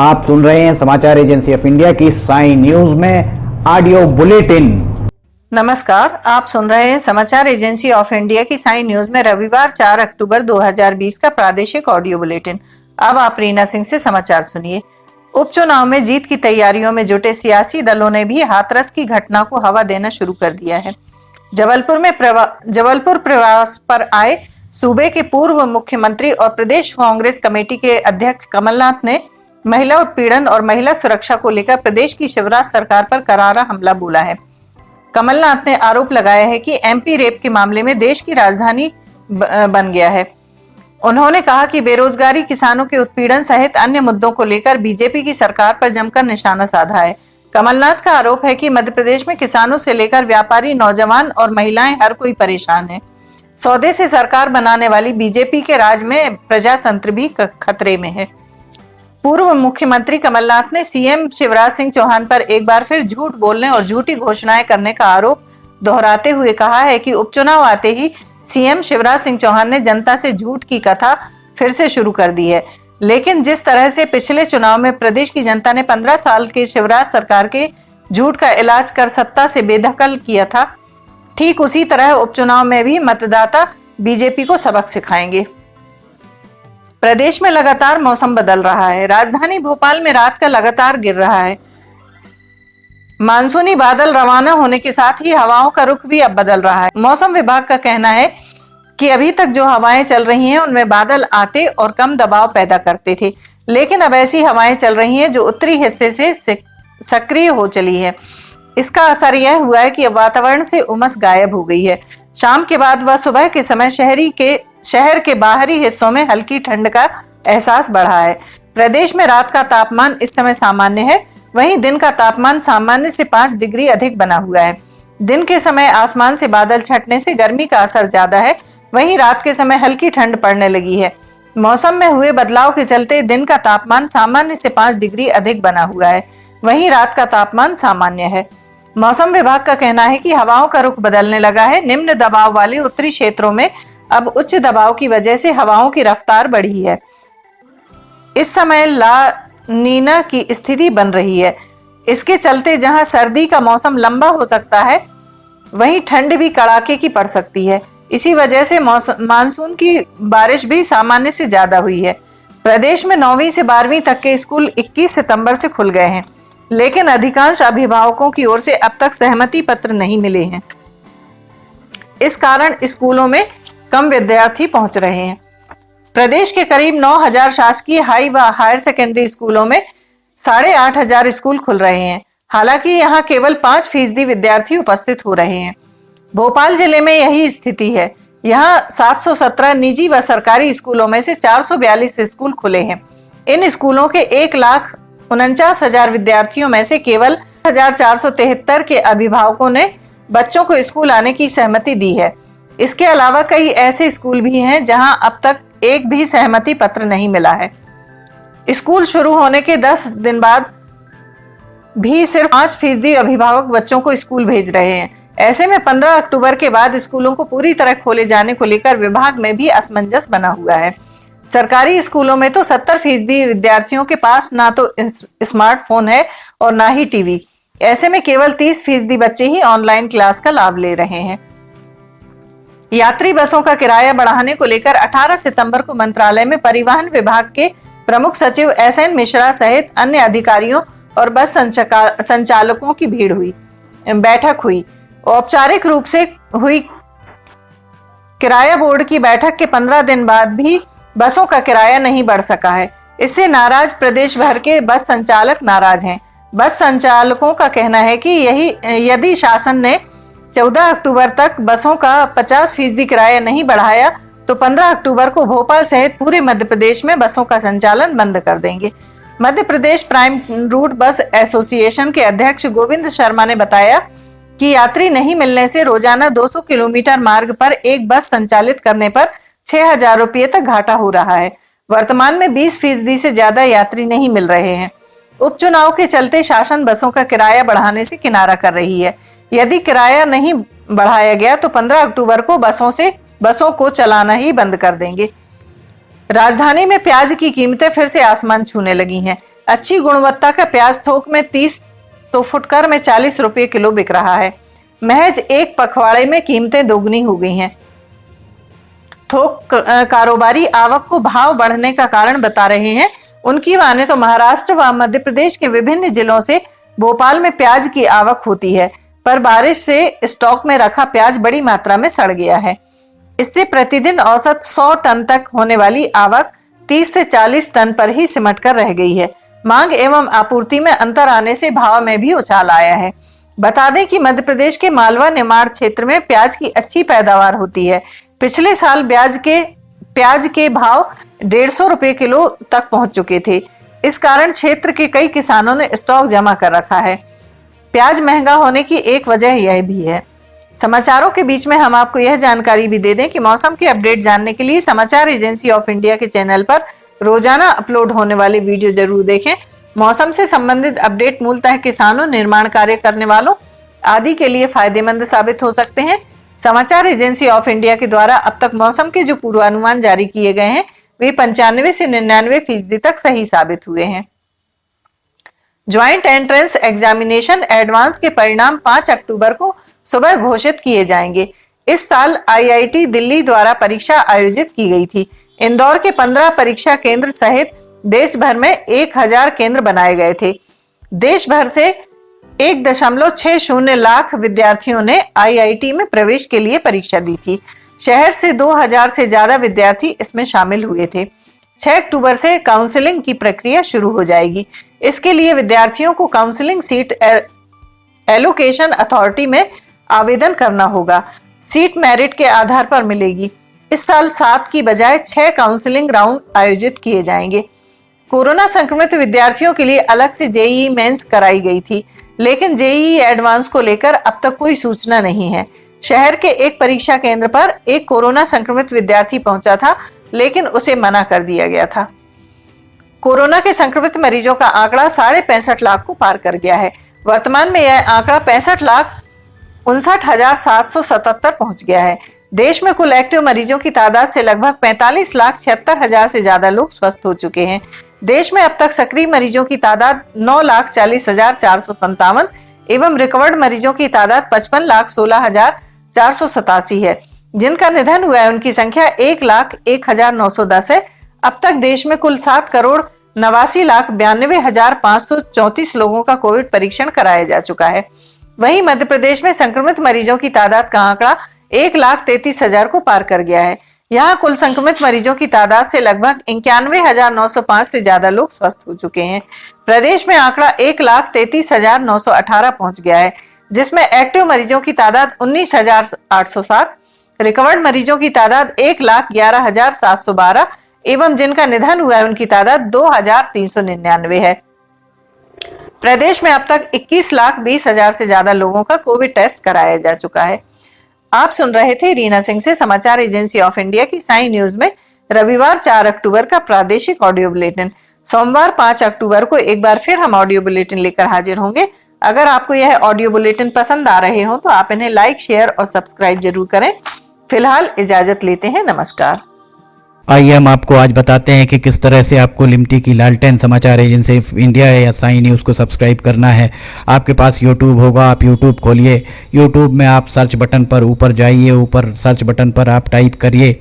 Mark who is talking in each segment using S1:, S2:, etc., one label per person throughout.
S1: आप सुन रहे हैं समाचार एजेंसी ऑफ इंडिया की साई न्यूज में ऑडियो बुलेटिन।
S2: नमस्कार, आप सुन रहे हैं समाचार एजेंसी ऑफ इंडिया की साई न्यूज में रविवार 4 अक्टूबर 2020 का प्रादेशिक ऑडियो बुलेटिन। अब आप रीना सिंह से समाचार सुनिए। उपचुनाव में जीत की तैयारियों में जुटे सियासी दलों ने भी हाथरस की घटना को हवा देना शुरू कर दिया है। जबलपुर प्रवास पर आए सूबे के पूर्व मुख्यमंत्री और प्रदेश कांग्रेस कमेटी के अध्यक्ष कमलनाथ ने महिला उत्पीड़न और महिला सुरक्षा को लेकर प्रदेश की शिवराज सरकार पर करारा हमला बोला है। कमलनाथ ने आरोप लगाया है कि एमपी रेप के मामले में देश की राजधानी बन गया है। उन्होंने कहा कि बेरोजगारी, किसानों के उत्पीड़न सहित अन्य मुद्दों को लेकर बीजेपी की सरकार पर जमकर निशाना साधा है। कमलनाथ का आरोप है कि मध्य प्रदेश में किसानों से लेकर व्यापारी, नौजवान और महिलाएं हर कोई परेशान है। सौदे से सरकार बनाने वाली बीजेपी के राज में प्रजातंत्र भी खतरे में है। पूर्व मुख्यमंत्री कमलनाथ ने सीएम शिवराज सिंह चौहान पर एक बार फिर झूठ बोलने और झूठी घोषणाएं करने का आरोप दोहराते हुए कहा है कि उपचुनाव आते ही सीएम शिवराज सिंह चौहान ने जनता से झूठ की कथा फिर से शुरू कर दी है। लेकिन जिस तरह से पिछले चुनाव में प्रदेश की जनता ने 15 साल के शिवराज सरकार के झूठ का इलाज कर सत्ता से बेदखल किया था, ठीक उसी तरह उपचुनाव में भी मतदाता बीजेपी को सबक सिखाएंगे। प्रदेश में लगातार मौसम बदल रहा है। राजधानी भोपाल में रात का लगातार गिर रहा है। मानसूनी बादल रवाना होने के साथ ही हवाओं का रुख भी अब बदल रहा है। मौसम विभाग का कहना है कि अभी तक जो हवाएं चल रही हैं उनमें बादल आते और कम दबाव पैदा करते थे, लेकिन अब ऐसी हवाएं चल रही हैं जो उत्तरी हिस्से से सक्रिय हो चली है। इसका असर यह हुआ है कि अब वातावरण से उमस गायब हो गई है। शाम के बाद व सुबह के समय शहर के बाहरी हिस्सों में हल्की ठंड का एहसास बढ़ा है। प्रदेश में रात का तापमान इस समय सामान्य है, वहीं दिन का तापमान सामान्य से 5 डिग्री अधिक बना हुआ है। दिन के समय आसमान से बादल छटने से गर्मी का असर ज्यादा है, वहीं रात के समय हल्की ठंड पड़ने लगी है। मौसम में हुए बदलाव के चलते दिन का तापमान सामान्य से 5 डिग्री अधिक बना हुआ है, वहीं रात का तापमान सामान्य है। मौसम विभाग का कहना है कि हवाओं का रुख बदलने लगा है। निम्न दबाव वाले उत्तरी क्षेत्रों में अब उच्च दबाव की वजह से हवाओं की रफ्तार बढ़ी है। इस समय ला नीना की स्थिति बन रही है। इसके चलते जहां सर्दी का मौसम लंबा हो सकता है, वहीं ठंड भी कड़ाके की पड़ सकती है। इसी वजह से मानसून की बारिश भी सामान्य से ज्यादा हुई है। प्रदेश में 9वीं से 12वीं तक के स्कूल 21 सितंबर से खुल गए हैं, लेकिन अधिकांश अभिभावकों की ओर से अब तक सहमति पत्र नहीं मिले हैं। इस कारण स्कूलों में कम विद्यार्थी पहुंच रहे हैं। प्रदेश के करीब 9000 शासकीय हाई व हायर सेकेंडरी स्कूलों में 8500 स्कूल खुल रहे हैं। हालांकि यहां केवल 5% विद्यार्थी उपस्थित हो रहे हैं। भोपाल जिले में यही स्थिति है। यहां 717 निजी व सरकारी स्कूलों में से 442 स्कूल खुले हैं। इन स्कूलों के 1,49,000 विद्यार्थियों में से केवल 1473 के अभिभावकों ने बच्चों को स्कूल आने की सहमति दी है। इसके अलावा कई ऐसे स्कूल भी हैं जहां अब तक एक भी सहमति पत्र नहीं मिला है। स्कूल शुरू होने के 10 दिन बाद भी सिर्फ 5% अभिभावक बच्चों को स्कूल भेज रहे हैं। ऐसे में 15 अक्टूबर के बाद स्कूलों को पूरी तरह खोले जाने को लेकर विभाग में भी असमंजस बना हुआ है। सरकारी स्कूलों में तो 70% विद्यार्थियों के पास ना तो स्मार्टफोन है और ना ही टीवी। ऐसे में केवल 30% बच्चे ही ऑनलाइन क्लास का लाभ ले रहे हैं। यात्री बसों का किराया बढ़ाने को लेकर 18 सितंबर को मंत्रालय में परिवहन विभाग के प्रमुख सचिव SN मिश्रा सहित अन्य अधिकारियों और बस संचालकों की बैठक हुई। औपचारिक रूप से हुई किराया बोर्ड की बैठक के 15 दिन बाद भी बसों का किराया नहीं बढ़ सका है। इससे नाराज प्रदेश भर के बस संचालक नाराज हैं। बस संचालकों का कहना है कि यदि शासन ने 14 अक्टूबर तक बसों का 50% किराया नहीं बढ़ाया तो 15 अक्टूबर को भोपाल सहित पूरे मध्य प्रदेश में बसों का संचालन बंद कर देंगे। मध्य प्रदेश प्राइम रूट बस एसोसिएशन के अध्यक्ष गोविंद शर्मा ने बताया कि यात्री नहीं मिलने से रोजाना 200 किलोमीटर मार्ग पर एक बस संचालित करने पर 6,000 रुपये तक घाटा हो रहा है। वर्तमान में 20% से ज्यादा यात्री नहीं मिल रहे हैं। उपचुनाव के चलते शासन बसों का किराया बढ़ाने से किनारा कर रही है। यदि किराया नहीं बढ़ाया गया तो 15 अक्टूबर को बसों को चलाना ही बंद कर देंगे। राजधानी में प्याज की कीमतें फिर से आसमान छूने लगी हैं। अच्छी गुणवत्ता का प्याज थोक में 30 तो फुटकर में 40 रुपये किलो बिक रहा है। महज एक पखवाड़े में कीमतें दोगुनी हो गई हैं। थोक कारोबारी आवक को भाव बढ़ने का कारण बता रहे हैं। उनकी माने तो महाराष्ट्र व मध्य प्रदेश के विभिन्न जिलों से भोपाल में प्याज की आवक होती है, पर बारिश से स्टॉक में रखा प्याज बड़ी मात्रा में सड़ गया है। इससे प्रतिदिन औसत 100 टन तक होने वाली आवक 30 से 40 टन पर ही सिमट कर रह गई है। मांग एवं आपूर्ति में अंतर आने से भाव में भी उछाल आया है। बता दें कि मध्य प्रदेश के मालवा निमाड़ क्षेत्र में प्याज की अच्छी पैदावार होती है। पिछले साल प्याज के भाव 150 रुपये किलो तक पहुंच चुके थे। इस कारण क्षेत्र के कई किसानों ने स्टॉक जमा कर रखा है। प्याज महंगा होने की एक वजह यह भी है। समाचारों के बीच में हम आपको यह जानकारी भी दे दें कि मौसम के अपडेट जानने के लिए समाचार एजेंसी ऑफ इंडिया के चैनल पर रोजाना अपलोड होने वाले वीडियो जरूर देखें। मौसम से संबंधित अपडेट मूलतः किसानों, निर्माण कार्य करने वालों आदि के लिए फायदेमंद साबित हो सकते हैं। समाचार एजेंसी ऑफ इंडिया के द्वारा अब तक मौसम के जो पूर्वानुमान जारी किए गए हैं वे 95 से 99% तक सही साबित हुए हैं। ज्वाइंट एंट्रेंस एग्जामिनेशन एडवांस के परिणाम 5 अक्टूबर को सुबह घोषित किए जाएंगे। इस साल आईआईटी दिल्ली द्वारा परीक्षा आयोजित की गई थी। इंदौर के 15 परीक्षा केंद्र सहित देश भर में 1000 केंद्र बनाए गए थे। देश भर से 1.60 लाख विद्यार्थियों ने आईआईटी में प्रवेश के लिए परीक्षा दी थी। शहर से 2000 से ज्यादा विद्यार्थी इसमें शामिल हुए थे। 6 अक्टूबर से काउंसलिंग की प्रक्रिया शुरू हो जाएगी। इसके लिए विद्यार्थियों को काउंसलिंग सीट एलोकेशन अथॉरिटी में आवेदन करना होगा। सीट मेरिट के आधार पर मिलेगी। इस साल 7 की बजाय 6 काउंसलिंग राउंड आयोजित किए जाएंगे। कोरोना संक्रमित विद्यार्थियों के लिए अलग से जेईई मेंस कराई गई थी, लेकिन जेईई एडवांस को लेकर अब तक कोई सूचना नहीं है। शहर के एक परीक्षा केंद्र पर एक कोरोना संक्रमित विद्यार्थी पहुंचा था, लेकिन उसे मना कर दिया गया था। कोरोना के संक्रमित मरीजों का आंकड़ा 65.5 लाख को पार कर गया है। वर्तमान में यह आंकड़ा 65,59,777 पहुंच गया है। देश में कुल एक्टिव मरीजों की तादाद से लगभग 45,76,000 से ज्यादा लोग स्वस्थ हो चुके हैं। देश में अब तक सक्रिय मरीजों की तादाद 9,40,457 एवं रिकवर्ड मरीजों की तादाद 55,16,487 है। जिनका निधन हुआ है उनकी संख्या 1,01,910 है। अब तक देश में कुल 7,89,92,534 लोगों का कोविड परीक्षण कराया जा चुका है। वहीं मध्य प्रदेश में संक्रमित मरीजों की तादाद का आंकड़ा 1,33,000 को पार कर गया है। यहाँ कुल संक्रमित मरीजों की तादाद से लगभग 91,905 से ज्यादा लोग स्वस्थ हो चुके हैं। प्रदेश में आंकड़ा 1,33,918 पहुंच गया है, जिसमें एक्टिव मरीजों की तादाद 19,807, रिकवर्ड मरीजों की तादाद 1,11,712 एवं जिनका निधन हुआ है उनकी तादाद 2,399 है। प्रदेश में अब तक 21,20,000 से ज्यादा लोगों का कोविड टेस्ट कराया जा चुका है। आप सुन रहे थे रीना सिंह से समाचार एजेंसी ऑफ इंडिया की साई न्यूज में रविवार 4 अक्टूबर का प्रादेशिक ऑडियो बुलेटिन। सोमवार 5 अक्टूबर को एक बार फिर हम ऑडियो बुलेटिन लेकर हाजिर होंगे। अगर आपको यह ऑडियो बुलेटिन पसंद आ रहे हो तो आप इन्हें लाइक, शेयर और सब्सक्राइब जरूर करें। फिलहाल इजाजत लेते हैं। नमस्कार।
S1: आइए हम आपको आज बताते हैं कि किस तरह से आपको लिमटी की लालटेन समाचार एजेंसी ऑफ इंडिया या साई न्यूज़ को सब्सक्राइब करना है। आपके पास यूट्यूब होगा, आप यूट्यूब खोलिए। यूट्यूब में आप सर्च बटन पर ऊपर जाइए, ऊपर सर्च बटन पर आप टाइप करिए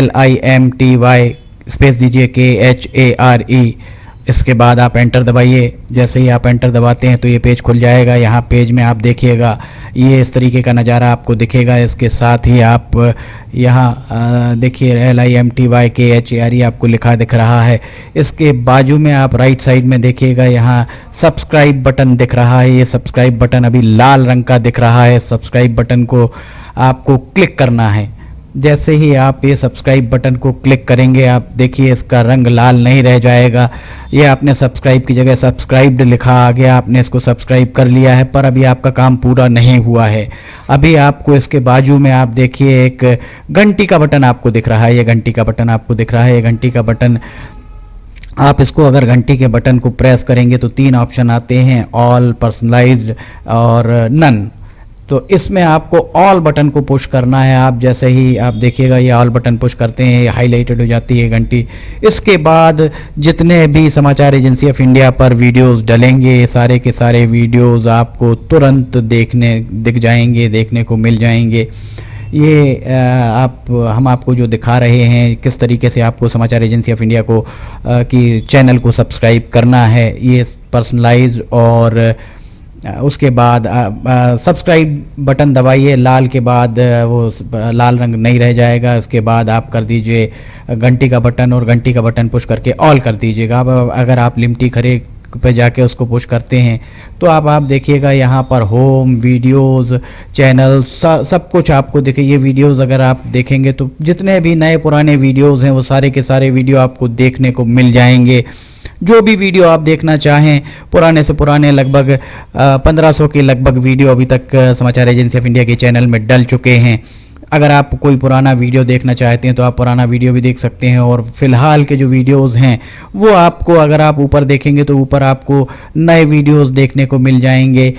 S1: LIMTY स्पेस दीजिए KHARE। इसके बाद आप एंटर दबाइए। जैसे ही आप एंटर दबाते हैं तो ये पेज खुल जाएगा। यहाँ पेज में आप देखिएगा ये इस तरीके का नज़ारा आपको दिखेगा। इसके साथ ही आप यहाँ देखिए LIMTY KHARE आपको लिखा दिख रहा है। इसके बाजू में आप राइट साइड में देखिएगा यहाँ सब्सक्राइब बटन दिख रहा है। ये सब्सक्राइब बटन अभी लाल रंग का दिख रहा है। सब्सक्राइब बटन को आपको क्लिक करना है। जैसे ही आप ये सब्सक्राइब बटन को क्लिक करेंगे आप देखिए इसका रंग लाल नहीं रह जाएगा। ये आपने सब्सक्राइब की जगह सब्सक्राइब्ड लिखा आ गया, आपने इसको सब्सक्राइब कर लिया है, पर अभी आपका काम पूरा नहीं हुआ है। अभी आपको इसके बाजू में आप देखिए एक घंटी का बटन आपको दिख रहा है। ये घंटी का बटन आपको दिख रहा है। ये घंटी का बटन आप इसको अगर घंटी के बटन को प्रेस करेंगे तो 3 ऑप्शन आते हैं, ऑल, पर्सनलाइज्ड और नन। तो इसमें आपको ऑल बटन को पुश करना है। आप जैसे ही आप देखिएगा ये ऑल बटन पुश करते हैं, हाईलाइटेड हो जाती है घंटी। इसके बाद जितने भी समाचार एजेंसी ऑफ इंडिया पर वीडियोस डलेंगे, सारे के सारे वीडियोस आपको तुरंत दिख जाएंगे, देखने को मिल जाएंगे। ये हम आपको जो दिखा रहे हैं किस तरीके से आपको समाचार एजेंसी ऑफ इंडिया को की चैनल को सब्सक्राइब करना है, ये पर्सनलाइज। और उसके बाद सब्सक्राइब बटन दबाइए, लाल के बाद वो लाल रंग नहीं रह जाएगा। उसके बाद आप कर दीजिए घंटी का बटन, और घंटी का बटन पुश करके ऑल कर दीजिएगा। अब अगर आप लिमटी खरे पे जाके उसको पुश करते हैं तो आप देखिएगा यहाँ पर होम, वीडियोस, चैनल, सब कुछ आपको दिखे। ये वीडियोस अगर आप देखेंगे तो जितने भी नए पुराने वीडियोस हैं वो सारे के सारे वीडियो आपको देखने को मिल जाएंगे। जो भी वीडियो आप देखना चाहें, पुराने से पुराने लगभग 1500 के लगभग वीडियो अभी तक समाचार एजेंसी ऑफ इंडिया के चैनल में डल चुके हैं। अगर आप कोई पुराना वीडियो देखना चाहते हैं तो आप पुराना वीडियो भी देख सकते हैं। और फिलहाल के जो वीडियोस हैं वो आपको, अगर आप ऊपर देखेंगे तो ऊपर आपको नए वीडियोस देखने को मिल जाएंगे।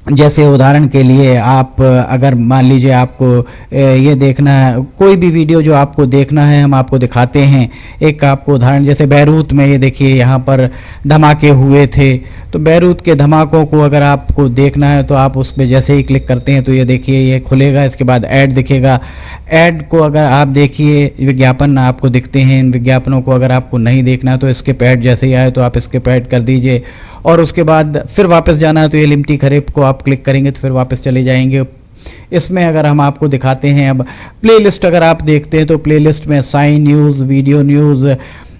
S1: जैसे उदाहरण के लिए आप अगर मान लीजिए आपको ये देखना है, कोई भी वीडियो जो आपको देखना है हम आपको दिखाते हैं। एक आपको उदाहरण, जैसे बैरूत में ये देखिए यहाँ पर धमाके हुए थे, तो बैरूत के धमाकों को अगर आपको देखना है तो आप उस पर जैसे ही क्लिक करते हैं तो ये देखिए ये खुलेगा। इसके बाद ऐड दिखेगा। ऐड को अगर आप देखिए, विज्ञापन आपको दिखते हैं। इन विज्ञापनों को अगर आपको नहीं देखना है तो स्किप ऐड जैसे ही आए तो आप स्किप ऐड कर दीजिए। और उसके बाद फिर वापस जाना है तो ये लिमटी खरेब को आप क्लिक करेंगे तो फिर वापस चले जाएंगे। इसमें अगर हम आपको दिखाते हैं, अब प्लेलिस्ट अगर आप देखते हैं तो प्लेलिस्ट में sign news, video news,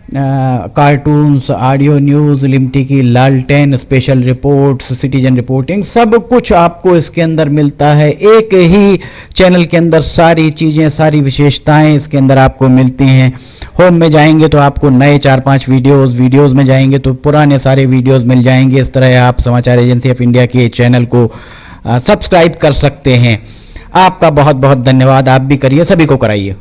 S1: cartoons, audio news, लिमटी की लालटेन, स्पेशल रिपोर्ट्स, सिटीजन रिपोर्टिंग, सब कुछ आपको इसके अंदर मिलता है। एक ही चैनल के अंदर सारी चीज़ें, सारी विशेषताएं इसके अंदर आपको मिलती हैं। होम में जाएंगे तो आपको नए 4-5 वीडियोज़ में जाएंगे तो पुराने सारे वीडियोज़ मिल जाएंगे। इस तरह आप समाचार एजेंसी ऑफ इंडिया के चैनल को सब्सक्राइब कर सकते हैं। आपका बहुत बहुत धन्यवाद। आप भी करिए, सभी को कराइए।